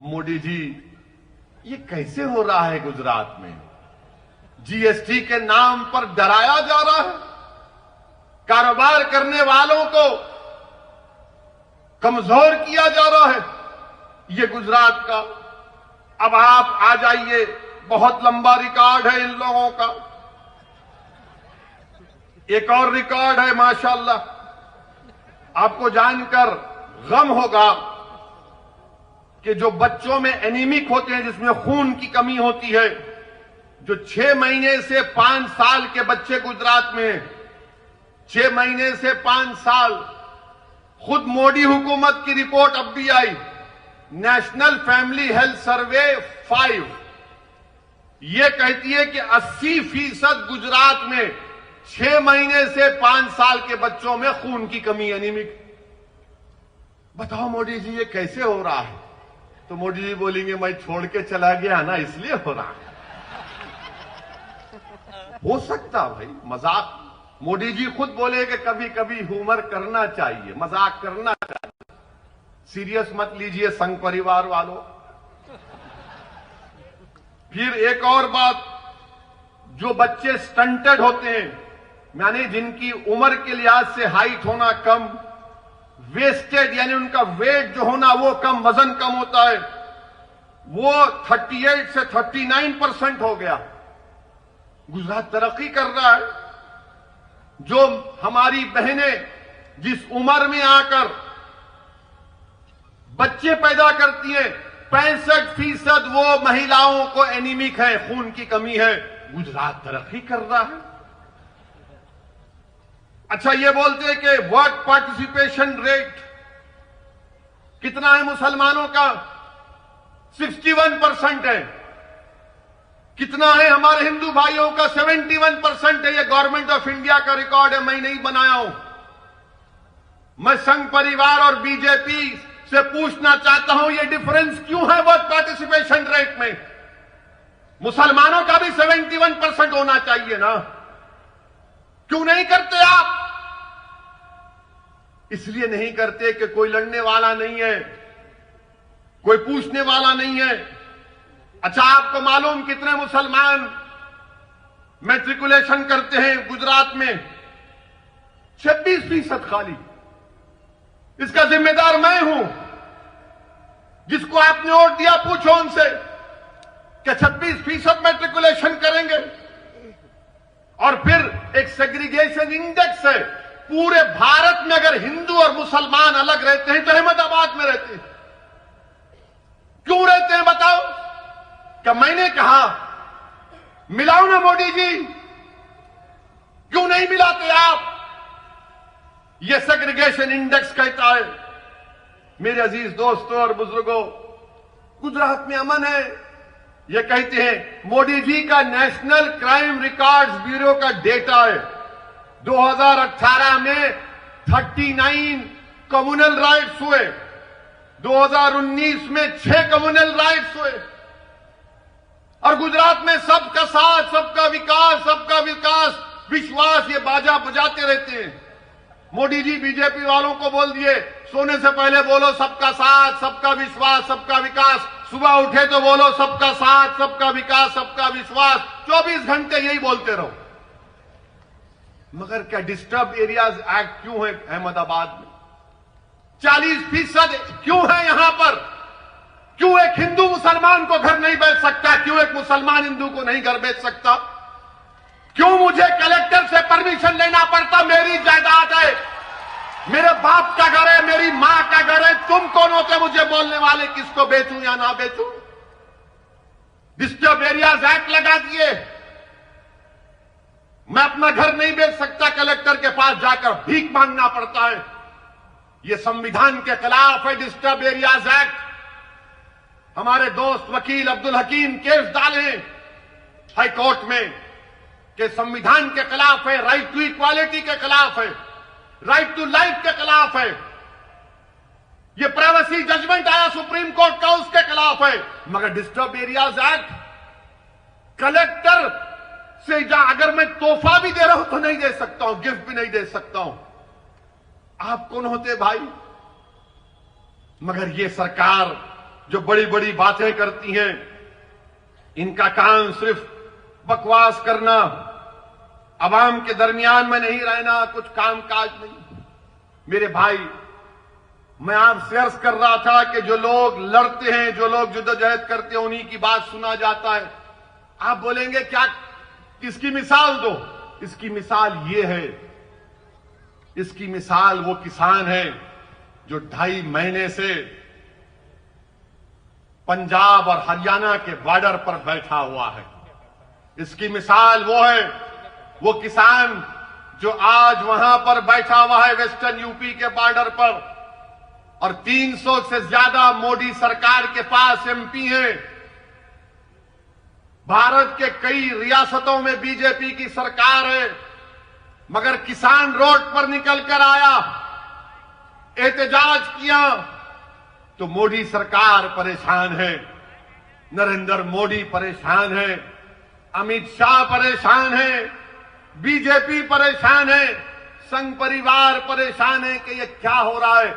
मोदी जी, ये कैसे हो रहा है गुजरात में? जीएसटी के नाम पर डराया जा रहा है, कारोबार करने वालों को कमजोर किया जा रहा है। ये गुजरात का, अब आप आ जाइए, बहुत लंबा रिकॉर्ड है इन लोगों का। एक और रिकॉर्ड है माशाअल्लाह, आपको जानकर गम होगा कि जो बच्चों में एनीमिक होते हैं, जिसमें खून की कमी होती है, जो 6 महीने से 5 साल के बच्चे गुजरात में, 6 महीने से 5 साल, खुद मोदी हुकूमत की रिपोर्ट अब भी आई, नेशनल फैमिली हेल्थ सर्वे 5, ये कहती है कि 80% गुजरात में 6 महीने से 5 साल के बच्चों में खून की कमी, एनीमिक। बताओ मोदी जी, ये कैसे हो रहा है? तो मोदी जी बोलेंगे, मैं छोड़ के चला गया ना, इसलिए हो रहा है। हो सकता भाई, मजाक। मोदी जी खुद बोले कि कभी कभी ह्यूमर करना चाहिए, मजाक करना चाहिए, सीरियस मत लीजिए संघ परिवार वालों। फिर एक और बात, जो बच्चे स्टंटेड होते हैं, यानी जिनकी उम्र के लिहाज से हाइट होना कम, वेस्टेड यानी उनका वेट जो होना वो कम, वजन कम होता है, वो 38 से 39% हो गया। गुजरात तरक्की कर रहा है। जो हमारी बहनें जिस उम्र में आकर बच्चे पैदा करती हैं, 65% वो महिलाओं को एनीमिक है, खून की कमी है। गुजरात तरक्की कर रहा है। अच्छा, ये बोलते हैं कि वोट पार्टिसिपेशन रेट कितना है मुसलमानों का? 61% है। कितना है हमारे हिंदू भाइयों का? 71% है। ये गवर्नमेंट ऑफ इंडिया का रिकॉर्ड है, मैं नहीं बनाया हूं। मैं संघ परिवार और बीजेपी से पूछना चाहता हूं, ये डिफरेंस क्यों है वोट पार्टिसिपेशन रेट में? मुसलमानों का भी 71% होना चाहिए ना, क्यों नहीं करते आप? इसलिए नहीं करते कि कोई लड़ने वाला नहीं है, कोई पूछने वाला नहीं है। अच्छा, आपको मालूम कितने मुसलमान मैट्रिकुलेशन करते हैं गुजरात में? 26% खाली। इसका जिम्मेदार मैं हूं। जिसको आपने वोट दिया, पूछो उनसे कि 26% मैट्रिकुलेशन करेंगे। और फिर एक सेग्रीगेशन इंडेक्स है, पूरे भारत में अगर हिंदू और मुसलमान अलग रहते हैं तो अहमदाबाद में रहते हैं। क्यों रहते हैं बताओ? क्या मैंने कहा मिलाओ ना मोदी जी? क्यों नहीं मिलाते आप? यह सेग्रीगेशन इंडेक्स कहता है। मेरे अजीज दोस्तों और बुजुर्गों, गुजरात में अमन है। ये कहते हैं, मोदी जी का नेशनल क्राइम रिकॉर्ड्स ब्यूरो का डेटा है, 2018 में 39 कम्युनल राइट्स हुए, 2019 में 6 कम्युनल राइट्स हुए। और गुजरात में सबका साथ, सबका विकास, सबका विकास, विश्वास, ये बाजा बजाते रहते हैं। मोदी जी बीजेपी वालों को बोल दिए, सोने से पहले बोलो सबका साथ, सबका विश्वास, सबका विकास। सुबह उठे तो बोलो सबका साथ, सबका विकास, सबका विश्वास। 24 घंटे यही बोलते रहो। मगर क्या डिस्टर्ब एरियाज एक्ट क्यों है अहमदाबाद में? 40% क्यों है यहां पर? क्यों एक हिंदू मुसलमान को घर नहीं बेच सकता? क्यों एक मुसलमान हिंदू को नहीं घर बेच सकता? क्यों मुझे कलेक्टर से परमिशन लेना पड़ता? मेरी जायदाद है, मेरे बाप का घर है, मेरी मां का घर है। तुम कौन होते मुझे बोलने वाले किसको बेचूं या ना बेचूं? डिस्टर्ब एरियाज एक्ट लगा दिए। मैं अपना घर नहीं बेच सकता, कलेक्टर के पास जाकर भीख मांगना पड़ता है। यह संविधान के खिलाफ है डिस्टर्ब एरियाज एक्ट। हमारे दोस्त वकील अब्दुल हकीम केस डाले हाई कोर्ट में कि संविधान के खिलाफ है, राइट टू इक्वालिटी के खिलाफ है, राइट टू लाइफ के खिलाफ है। यह प्राइवेसी जजमेंट आया सुप्रीम कोर्ट का, उसके खिलाफ है। मगर डिस्टर्ब एरियाज एक्ट, कलेक्टर से अगर मैं तोहफा भी दे रहा हूं तो नहीं दे सकता हूं, गिफ्ट भी नहीं दे सकता हूं। आप कौन होते भाई? मगर ये सरकार जो बड़ी बड़ी बातें करती हैं, इनका काम सिर्फ बकवास करना, अवाम के दरमियान में नहीं रहना, कुछ कामकाज नहीं। मेरे भाई, मैं आपसे अर्ज कर रहा था कि जो लोग लड़ते हैं, जो लोग जद्दोजहद करते हैं, उन्हीं की बात सुना जाता है। आप बोलेंगे क्या, किसकी मिसाल दो? इसकी मिसाल ये है, इसकी मिसाल वो किसान है जो 2.5 महीने से पंजाब और हरियाणा के बॉर्डर पर बैठा हुआ है। इसकी मिसाल वो है, वो किसान जो आज वहां पर बैठा हुआ है वेस्टर्न यूपी के बॉर्डर पर, और 300 से ज्यादा मोदी सरकार के पास एमपी हैं। भारत के कई रियासतों में बीजेपी की सरकार है, मगर किसान रोड पर निकलकर आया, एहतजाज किया, तो मोदी सरकार परेशान है, नरेंद्र मोदी परेशान है, अमित शाह परेशान है, बीजेपी परेशान है, संघ परिवार परेशान है कि ये क्या हो रहा है,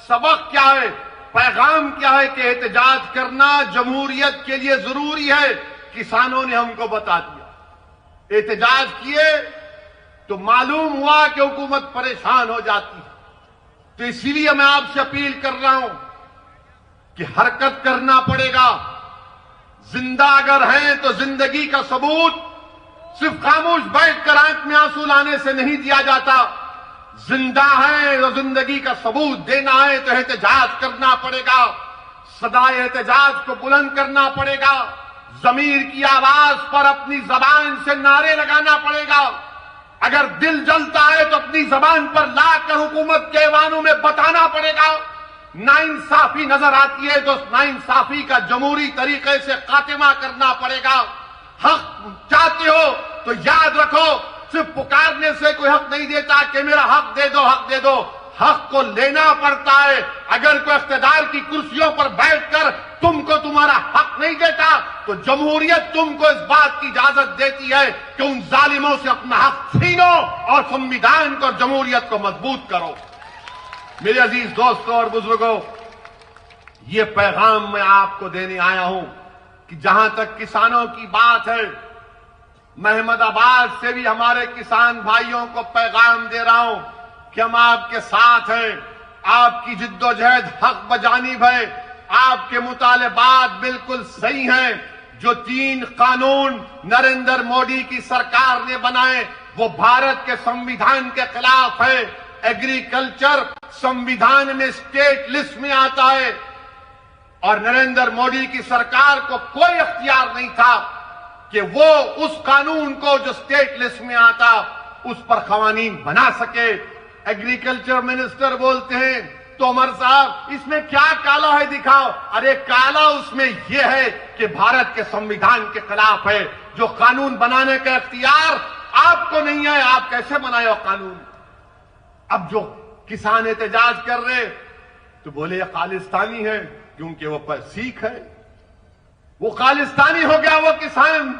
सबक क्या है, पैगाम क्या है कि एहतजाज करना जमहूरियत के लिए जरूरी है। किसानों ने हमको बता दिया, एहतजाज किए तो मालूम हुआ कि हुकूमत परेशान हो जाती है। तो इसीलिए मैं आपसे अपील कर रहा हूं कि हरकत करना पड़ेगा। जिंदा अगर हैं तो जिंदगी का सबूत सिर्फ खामोश बैठकर आंख में आंसू लाने से नहीं दिया जाता। जिंदा है तो जिंदगी का सबूत देना है तो एहतजाज करना पड़ेगा, सदा एहतजाज को बुलंद करना पड़ेगा, जमीर की आवाज पर अपनी जबान से नारे लगाना पड़ेगा। अगर दिल जलता है तो अपनी जबान पर लाकर हुकूमत के ऐवानों में बताना पड़ेगा। नाइंसाफी नजर आती है तो नाइंसाफी का जमहूरी तरीके से खात्मा करना पड़ेगा। हक चाहते हो तो याद रखो, सिर्फ पुकारने से कोई हक नहीं देता कि मेरा हक दे दो, हक दे दो। हक को लेना पड़ता है। अगर कोई इख्तिदार की कुर्सियों पर बैठकर तुमको तुम्हारा हक नहीं देता तो जमहूरियत तुमको इस बात की इजाजत देती है कि उन जालिमों से अपना हक छीनो और संविधान को और जमहूरियत को मजबूत करो। मेरे अजीज दोस्तों और बुजुर्गों, ये पैगाम मैं आपको देने आया हूं कि जहां तक किसानों की बात है, मैं अहमदाबाद से भी हमारे किसान भाइयों को पैगाम दे रहा हूं कि हम आपके साथ हैं। आपकी जिद्दोजहद हक बजानिब है, आपके मुतालिबात बिल्कुल सही हैं। जो 3 कानून नरेंद्र मोदी की सरकार ने बनाए वो भारत के संविधान के खिलाफ है। एग्रीकल्चर संविधान में स्टेट लिस्ट में आता है और नरेंद्र मोदी की सरकार को कोई इख्तियार नहीं था कि वो उस कानून को जो स्टेट लिस्ट में आता उस पर कवानीन बना सके। एग्रीकल्चर मिनिस्टर बोलते हैं तोमर साहब, इसमें क्या काला है दिखाओ। अरे काला उसमें यह है कि भारत के संविधान के खिलाफ है। जो कानून बनाने का इख्तियार आपको नहीं है, आप कैसे बनाए हो कानून। अब जो किसान एहतजाज कर रहे तो बोले ये खालिस्तानी है क्योंकि वो पर सिख है। वो खालिस्तानी हो गया वो किसान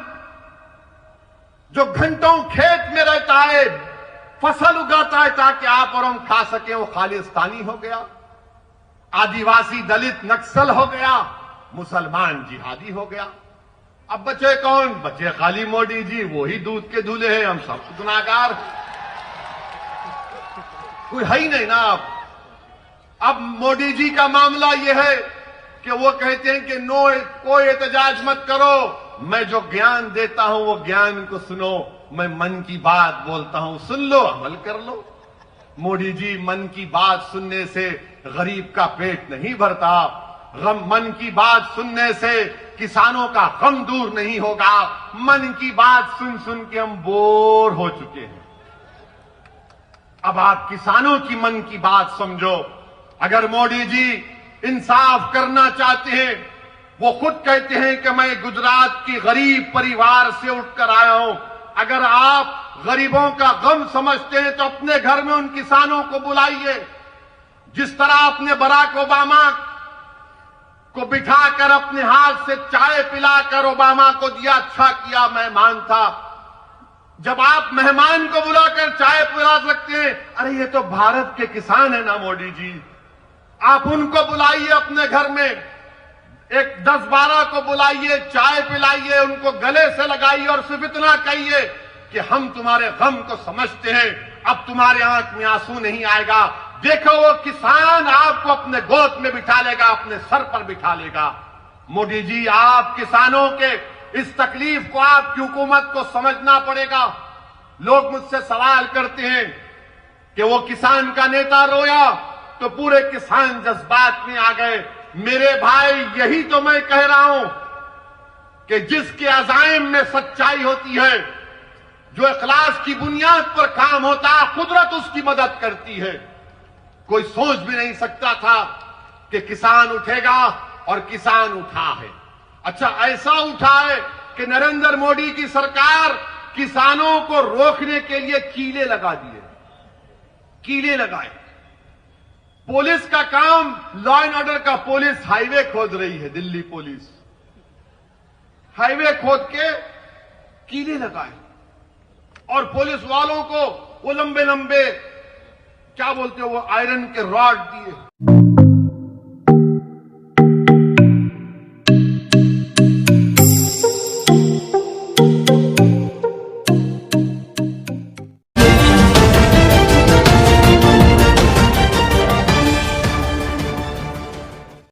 जो घंटों खेत में रहता है, फसल उगाता है ताकि आप और हम खा सकें, वो खालिस्तानी हो गया। आदिवासी दलित नक्सल हो गया, मुसलमान जिहादी हो गया। अब बचे कौन? बचे खाली मोदी जी, वही दूध के दूल्हे हैं, हम सब गुनाहगार, कोई है ही नहीं ना। अब मोदी जी का मामला यह है कि वो कहते हैं कि नो, कोई एहतजाज मत करो, मैं जो ज्ञान देता हूं वो ज्ञान को सुनो, मैं मन की बात बोलता हूं, सुन लो, अमल कर लो। मोदी जी, मन की बात सुनने से गरीब का पेट नहीं भरता, मन की बात सुनने से किसानों का गम दूर नहीं होगा। मन की बात सुन सुन के हम बोर हो चुके हैं। अब आप किसानों की मन की बात समझो। अगर मोदी जी इंसाफ करना चाहते हैं, वो खुद कहते हैं कि मैं गुजरात की गरीब परिवार से उठकर आया हूं। अगर आप गरीबों का गम समझते हैं तो अपने घर में उन किसानों को बुलाइए। जिस तरह आपने बराक ओबामा को बिठाकर अपने हाथ से चाय पिलाकर ओबामा को दिया, अच्छा किया, मेहमान था। जब आप मेहमान को बुलाकर चाय पिला सकते हैं, अरे ये तो भारत के किसान है ना मोदी जी, आप उनको बुलाइए अपने घर में। एक 10-12 को बुलाइए, चाय पिलाइए, उनको गले से लगाइए और सिर्फ इतना कहिए कि हम तुम्हारे गम को समझते हैं, अब तुम्हारे आंख में आंसू नहीं आएगा। देखो वो किसान आपको अपने गोद में बिठा लेगा, अपने सर पर बिठा लेगा। मोदी जी, आप किसानों के इस तकलीफ को आपकी हुकूमत को समझना पड़ेगा। लोग मुझसे सवाल करते हैं कि वो किसान का नेता रोया तो पूरे किसान जज्बात में आ गए। मेरे भाई, यही तो मैं कह रहा हूं कि जिसके अज़ाइम में सच्चाई होती है, जो इखलास की बुनियाद पर काम होता है, कुदरत उसकी मदद करती है। कोई सोच भी नहीं सकता था कि किसान उठेगा और किसान उठा है। अच्छा, ऐसा उठा है कि नरेंद्र मोदी की सरकार किसानों को रोकने के लिए कीले लगा दिए, कीले लगाए। पुलिस का काम, लॉ एंड ऑर्डर का पुलिस हाईवे खोद रही है, दिल्ली पुलिस हाईवे खोद के कीले लगाए और पुलिस वालों को वो लंबे लंबे क्या बोलते हो, वो आयरन के रॉड दिए।